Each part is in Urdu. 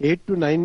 8 to 9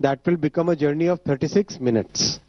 that will become a journey of 36 minutes।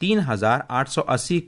3,880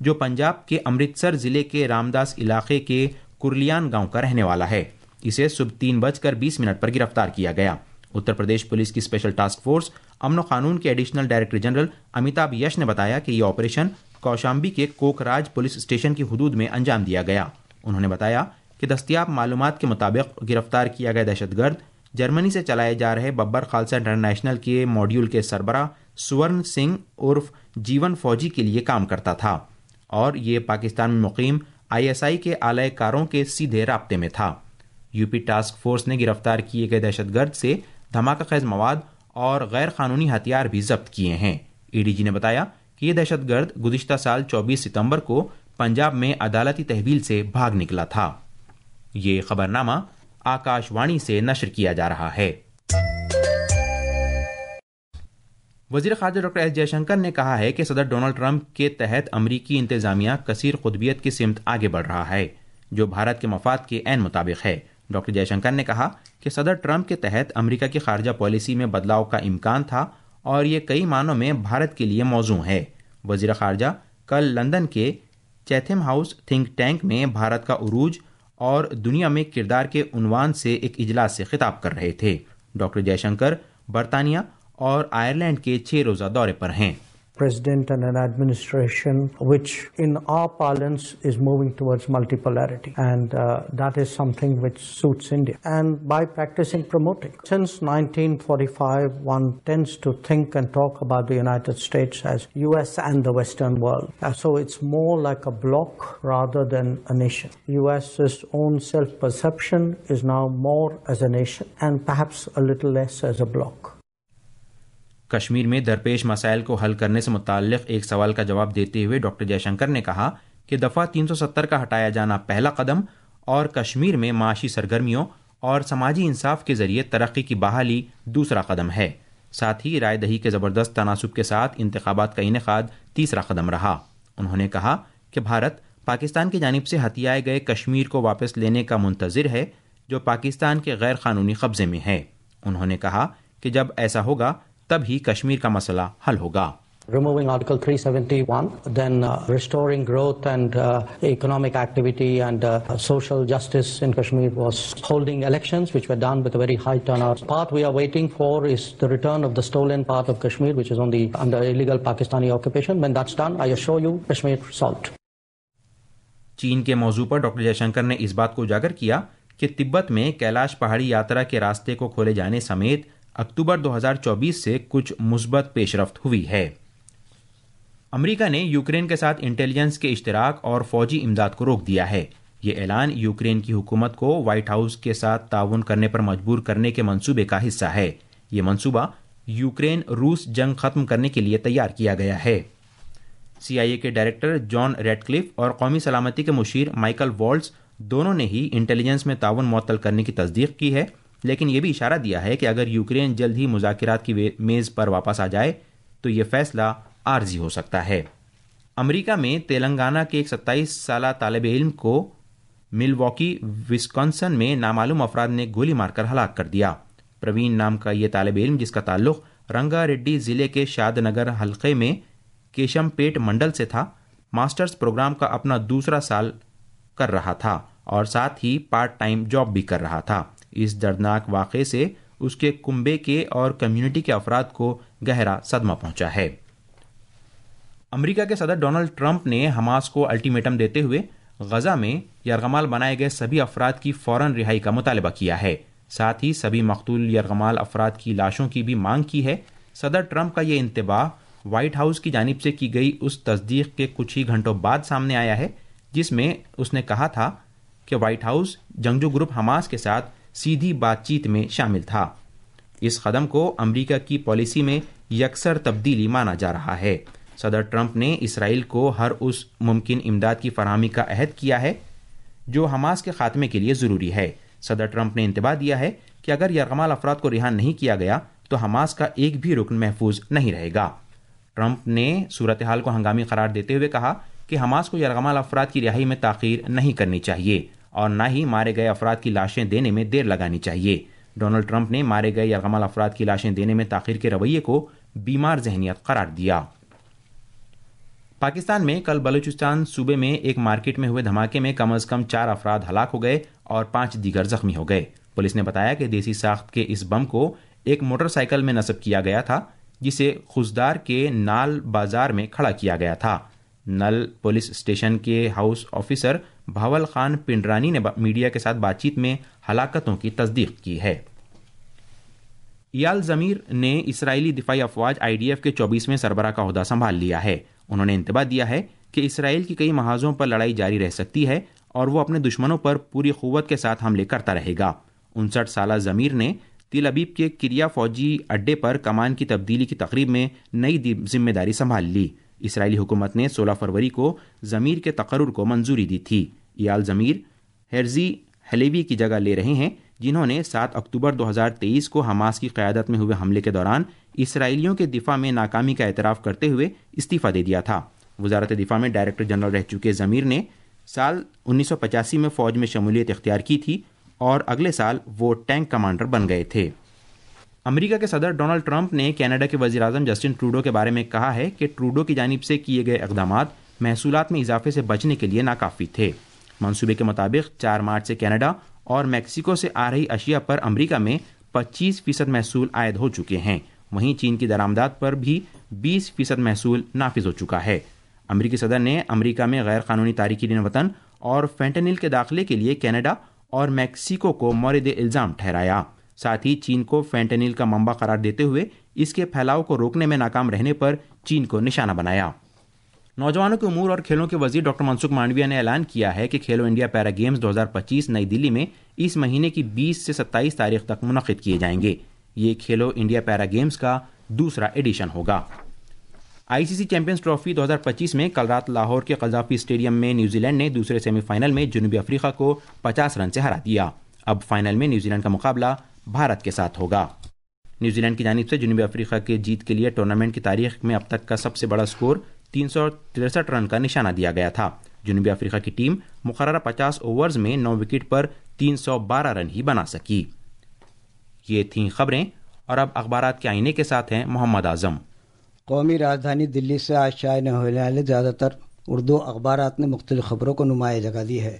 جو پنجاب کے امرتسر ضلع کے رامداس علاقے کے کرلیان گاؤں کا رہنے والا ہے. اسے صبح 3:20 پر گرفتار کیا گیا. اتر پردیش پولیس کی اسپیشل ٹاسک فورس امن و قانون کے ایڈیشنل ڈائریکٹر جنرل امیتابھ یش نے بتایا کہ یہ آپریشن کوشامبی کے کوکراج پولیس اسٹیشن کی حدود میں انجام دیا گیا. انہوں نے بتایا کہ دستیاب معلومات کے مطابق گرفتار کیا گیا دہشت گرد جرمنی سے چلائے جا رہے ببر خالصہ انٹرنیشنل کے ماڈیول کے سربراہ سورن سنگھ عرف جیون فوجی کے لیے کام کرتا تھا اور یہ پاکستان میں مقیم ISI کے اعلی کاروں کے سیدھے رابطے میں تھا. UP ٹاسک فورس نے گرفتار کیے گئے دہشت گرد سے دھماکہ خیز مواد اور غیر قانونی ہتھیار بھی ضبط کیے ہیں. ADG نے بتایا کہ یہ دہشت گرد گزشتہ سال 24 ستمبر کو پنجاب میں عدالتی تحویل سے بھاگ نکلا تھا. یہ خبرنامہ آکاش وانی سے نشر کیا جا رہا ہے. وزیر خارجہ ڈاکٹر ایس جے شنکر نے کہا ہے کہ صدر ڈونلڈ ٹرمپ کے تحت امریکی انتظامیہ کثیر قطبیت کی سمت آگے بڑھ رہا ہے جو بھارت کے مفاد کے عین مطابق ہے. ڈاکٹر جے شنکر نے کہا کہ صدر ٹرمپ کے تحت امریکہ کی خارجہ پالیسی میں بدلاؤ کا امکان تھا اور یہ کئی معنوں میں بھارت کے لیے موزوں ہے. وزیر خارجہ کل لندن کے چیتھم ہاؤس تھنک ٹینک میں بھارت کا عروج اور دنیا میں کردار کے عنوان سے ایک اجلاس سے خطاب کر رہے تھے. ڈاکٹر جے شنکر برطانیہ اور آئرلینڈ کے 6 روزہ دورے پر ہیں. President and an administration which in our parlance is moving towards multipolarity, and that is something which suits India, and by practicing promoting. Since 1945 one tends to think and talk about the United States as US and the Western world, so it's more like a bloc rather than a nation. US's own self-perception is now more as a nation and perhaps a little less as a bloc. Kashmir میں درپیش مسائل کو حل کرنے سے متعلق ایک سوال کا جواب دیتے ہوئے ڈاکٹر جے شنکر نے کہا کہ دفعہ 370 کا ہٹایا جانا پہلا قدم اور کشمیر میں معاشی سرگرمیوں اور سماجی انصاف کے ذریعے ترقی کی بحالی دوسرا قدم ہے. ساتھ ہی رائے دہی کے زبردست تناسب کے ساتھ انتخابات کا انعقاد تیسرا قدم رہا. انہوں نے کہا کہ بھارت پاکستان کی جانب سے ہتھیائے گئے کشمیر کو واپس لینے کا منتظر ہے جو پاکستان کے غیر قانونی قبضے میں ہے. انہوں نے کہا کہ جب ایسا ہوگا تب ہی کشمیر کا مسئلہ حل ہوگا. Removing Article 371, then restoring growth and economic activity and social justice in Kashmir was holding elections which were done with a very high turnout. Part we are waiting for is the return of the stolen part of Kashmir which is under illegal Pakistani occupation. When that's done, I assure you, Kashmir solved. چین کے موضوع پر ڈاکٹر جے شنکر نے اس بات کو اجاگر کیا کہ تبت میں کیلاش پہاڑی یاترا کے راستے کو کھولے جانے سمیت اکتوبر 2024 سے کچھ مثبت پیش رفت ہوئی ہے. امریکہ نے یوکرین کے ساتھ انٹیلیجنس کے اشتراک اور فوجی امداد کو روک دیا ہے. یہ اعلان یوکرین کی حکومت کو وائٹ ہاؤس کے ساتھ تعاون کرنے پر مجبور کرنے کے منصوبے کا حصہ ہے. یہ منصوبہ یوکرین روس جنگ ختم کرنے کے لیے تیار کیا گیا ہے. CIA کے ڈائریکٹر جان ریڈکلف اور قومی سلامتی کے مشیر مائیکل والٹز دونوں نے ہی انٹیلیجنس میں تعاون معطل کرنے کی تصدیق کی ہے، لیکن یہ بھی اشارہ دیا ہے کہ اگر یوکرین جلد ہی مذاکرات کی میز پر واپس آ جائے تو یہ فیصلہ عارضی ہو سکتا ہے. امریکہ میں تلنگانہ کے ایک 27 سالہ طالب علم کو ملواکی وسکونسن میں نامعلوم افراد نے گولی مار کر ہلاک کر دیا. پروین نام کا یہ طالب علم جس کا تعلق رنگا ریڈی ضلع کے شاد نگر حلقے میں کیشم پیٹ منڈل سے تھا، ماسٹرز پروگرام کا اپنا دوسرا سال کر رہا تھا اور ساتھ ہی پارٹ ٹائم جاب بھی کر رہا تھا. اس دردناک واقعے سے اس کے کنبے کے اور کمیونٹی کے افراد کو گہرا صدمہ پہنچا ہے. امریکہ کے صدر ڈونلڈ ٹرمپ نے حماس کو الٹیمیٹم دیتے ہوئے غزہ میں یرغمال بنائے گئے سبھی افراد کی فوراً رہائی کا مطالبہ کیا ہے. ساتھ ہی سبھی مقتول یرغمال افراد کی لاشوں کی بھی مانگ کی ہے. صدر ٹرمپ کا یہ انتباہ وائٹ ہاؤس کی جانب سے کی گئی اس تصدیق کے کچھ ہی گھنٹوں بعد سامنے آیا ہے جس میں اس نے کہا تھا کہ وائٹ ہاؤس جنگجو گروپ حماس کے ساتھ سیدھی بات چیت میں شامل تھا. اس قدم کو امریکہ کی پالیسی میں یکسر تبدیلی مانا جا رہا ہے. صدر ٹرمپ نے اسرائیل کو ہر اس ممکن امداد کی فراہمی کا عہد کیا ہے جو حماس کے خاتمے کے لیے ضروری ہے. صدر ٹرمپ نے انتباہ دیا ہے کہ اگر یرغمال افراد کو رہا نہیں کیا گیا تو حماس کا ایک بھی رکن محفوظ نہیں رہے گا. ٹرمپ نے صورتحال کو ہنگامی قرار دیتے ہوئے کہا کہ حماس کو یرغمال افراد کی رہائی میں تاخیر نہیں کرنی چاہیے اور نہ ہی مارے گئے افراد کی لاشیں دینے میں دیر لگانی چاہیے. ڈونلڈ ٹرمپ نے مارے گئے یرغمال افراد کی لاشیں دینے میں تاخیر کے رویے کو بیمار ذہنیت قرار دیا. پاکستان میں کل بلوچستان صوبے میں ایک مارکیٹ میں ہوئے دھماکے میں کم از کم 4 افراد ہلاک ہو گئے اور 5 دیگر زخمی ہو گئے۔ پولیس نے بتایا کہ دیسی ساخت کے اس بم کو ایک موٹر سائیکل میں نصب کیا گیا تھا جسے خوزدار کے نال بازار میں کھڑا کیا گیا تھا۔ نل پولیس اسٹیشن کے ہاؤس آفیسر بھاول خان پنڈرانی نے میڈیا کے ساتھ بات چیت میں ہلاکتوں کی تصدیق کی ہے۔ ایال زمیر نے اسرائیلی دفاعی افواج IDF کے 24ویں سربراہ کا عہدہ سنبھال لیا ہے۔ انہوں نے انتباہ دیا ہے کہ اسرائیل کی کئی محاذوں پر لڑائی جاری رہ سکتی ہے اور وہ اپنے دشمنوں پر پوری قوت کے ساتھ حملے کرتا رہے گا۔ 59 سالہ زمیر نے تل ابیب کے کریا فوجی اڈے پر کمان کی تبدیلی کی تقریب میں نئی ذمہ داری سنبھال لی۔ اسرائیلی حکومت نے 16 فروری کو زمیر کے تقرر کو منظوری دی تھی۔ ایال زمیر ہیرزی حلیوی کی جگہ لے رہے ہیں جنہوں نے 7 اکتوبر 2023 کو حماس کی قیادت میں ہوئے حملے کے دوران اسرائیلیوں کے دفاع میں ناکامی کا اعتراف کرتے ہوئے استعفیٰ دے دیا تھا۔ وزارت دفاع میں ڈائریکٹر جنرل رہ چکے زمیر نے سال 1985 میں فوج میں شمولیت اختیار کی تھی اور اگلے سال وہ ٹینک کمانڈر بن گئے تھے۔ امریکہ کے صدر ڈونلڈ ٹرمپ نے کینیڈا کے وزیر اعظم جسٹن ٹروڈو کے بارے میں کہا ہے کہ ٹروڈو کی جانب سے کیے گئے اقدامات محصولات میں اضافے سے بچنے کے لیے ناکافی تھے۔ منصوبے کے مطابق 4 مارچ سے کینیڈا اور میکسیکو سے آ رہی اشیاء پر امریکہ میں 25% محصول عائد ہو چکے ہیں، وہیں چین کی درآمدات پر بھی 20% محصول نافذ ہو چکا ہے۔ امریکی صدر نے امریکہ میں غیر قانونی تارکین وطن اور فینٹنل کے داخلے کے لیے کینیڈا اور میکسیکو کو مورد الزام ٹھہرایا۔ ساتھ ہی چین کو فینٹنل کا منبع قرار دیتے ہوئے اس کے پھیلاؤ کو روکنے میں ناکام رہنے پر چین کو نشانہ بنایا۔ نوجوانوں کے امور اور کھیلوں کے وزیر ڈاکٹر منسکھ مانڈویا نے اعلان کیا ہے کہ کھیلو انڈیا پیرا گیمز 2025 نئی دلی میں اس مہینے کی 20 سے 27 تاریخ تک منعقد کیے جائیں گے۔ یہ کھیلو انڈیا پیرا گیمز کا دوسرا ایڈیشن ہوگا۔ ICC چیمپئنز ٹرافی 2025 میں کل رات لاہور کے قذافی اسٹیڈیم میں نیوزی لینڈ نے دوسرے سیمی فائنل میں جنوبی افریقہ کو 50 رن سے ہرا دیا۔ اب فائنل میں نیوزی لینڈ کا مقابلہ بھارت کے ساتھ ہوگا۔ نیوزی لینڈ کی جانب سے جنوبی افریقہ کے جیت کے لیے ٹورنامنٹ کی تاریخ میں اب تک کا سب سے بڑا سکور 363 رن کا نشانہ دیا گیا تھا۔ جنوبی افریقہ کی ٹیم مقررہ 50 اوورز میں 9 وکٹ پر 312 رن ہی بنا سکی۔ یہ تھیں خبریں، اور اب اخبارات کے آئینے کے ساتھ ہیں محمد اعظم۔ قومی راجدھانی دلی سے آج شائع ہونے والے زیادہ تر اردو اخبارات نے مختلف خبروں کو نمایاں جگہ دی ہے۔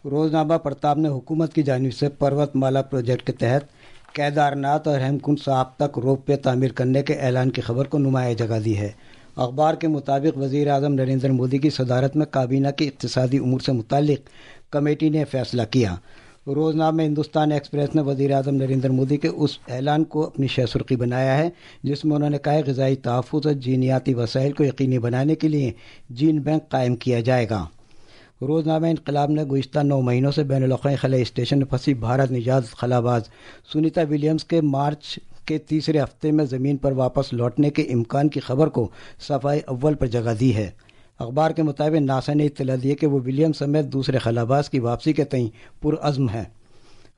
روزنامہ پرتاپ نے حکومت کی جانب سے پروت مالا پروجیکٹ کے تحت کیدارناتھ اور ہیم کنڈ صاحب تک روپ وے تعمیر کرنے کے اعلان کی خبر کو نمایاں جگہ دی ہے۔ اخبار کے مطابق وزیر اعظم نریندر مودی کی صدارت میں کابینہ کی اقتصادی امور سے متعلق کمیٹی نے فیصلہ کیا۔ روزنامہ ہندوستان ایکسپریس نے وزیر اعظم نریندر مودی کے اس اعلان کو اپنی شہ سرخی بنایا ہے جس میں انہوں نے کہا کہ غذائی تحفظ اور جینیاتی وسائل کو یقینی بنانے کے لیے جین بینک قائم کیا جائے گا۔ روزنامہ انقلاب نے گزشتہ 9 مہینوں سے بین الاقوامی خلائی اسٹیشن میں پھنسی بھارت نژاد خلاباز سنیتا ولیمز کے مارچ کے تیسرے ہفتے میں زمین پر واپس لوٹنے کے امکان کی خبر کو صفحہ اول پر جگہ دی ہے۔ اخبار کے مطابق ناسا نے اطلاع دی کہ وہ ولیم سمیت دوسرے خلاباز کی واپسی کے تئیں پرعزم ہے۔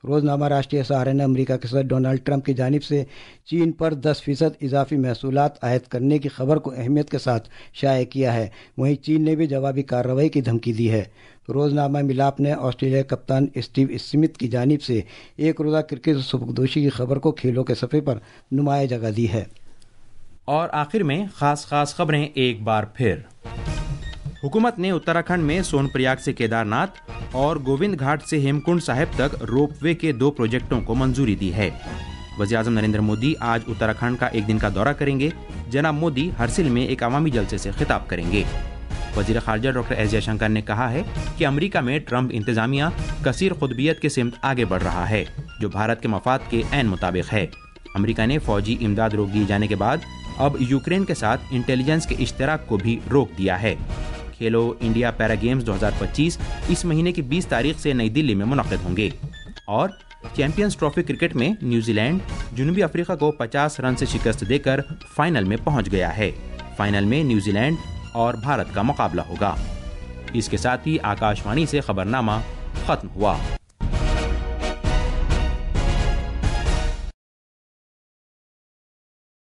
روزنامہ راشٹریہ سہارا نے امریکہ کے صدر ڈونلڈ ٹرمپ کی جانب سے چین پر 10% اضافی محصولات عائد کرنے کی خبر کو اہمیت کے ساتھ شائع کیا ہے، وہیں چین نے بھی جوابی کارروائی کی دھمکی دی ہے۔ روزنامہ ملاپ نے آسٹریلیا کپتان اسٹیو اسمتھ کی جانب سے ایک روزہ کرکٹ سبکدوشی کی خبر کو کھیلوں کے صفحے پر نمایاں جگہ دی ہے۔ اور آخر میں خاص خبریں ایک بار پھر۔ حکومت نے اتراکھنڈ میں سون پریاگ سے کیدارناتھ اور گووند گھاٹ سے ہیم کنڈ صاحب تک روپ وے کے 2 پروجیکٹوں کو منظوری دی ہے۔ وزیر اعظم نریندر مودی آج اتراکھنڈ کا 1 دن کا دورہ کریں گے۔ جناب مودی ہرسل میں ایک عوامی جلسے سے خطاب کریں گے۔ وزیر خارجہ ڈاکٹر ایس جے شنکر نے کہا ہے کہ امریکہ میں ٹرمپ انتظامیہ کثیر قطبیت کے سمت آگے بڑھ رہا ہے جو بھارت کے مفاد کے عین مطابق ہے۔ امریکہ نے فوجی امداد روک دیے جانے کے بعد اب یوکرین کے ساتھ انٹیلیجنس کے اشتراک کو بھی روک دیا ہے۔ کھیلو انڈیا پیرا گیمز 2025 اس مہینے کی 20 تاریخ سے نئی دلی میں منعقد ہوں گے۔ اور چیمپئنز ٹرافی کرکٹ میں نیوزی لینڈ جنوبی افریقہ کو 50 رن سے شکست دے کر فائنل میں پہنچ گیا ہے۔ فائنل میں نیوزی لینڈ اور بھارت کا مقابلہ ہوگا۔ اس کے ساتھ ہی آکاش وانی سے خبرنامہ ختم ہوا۔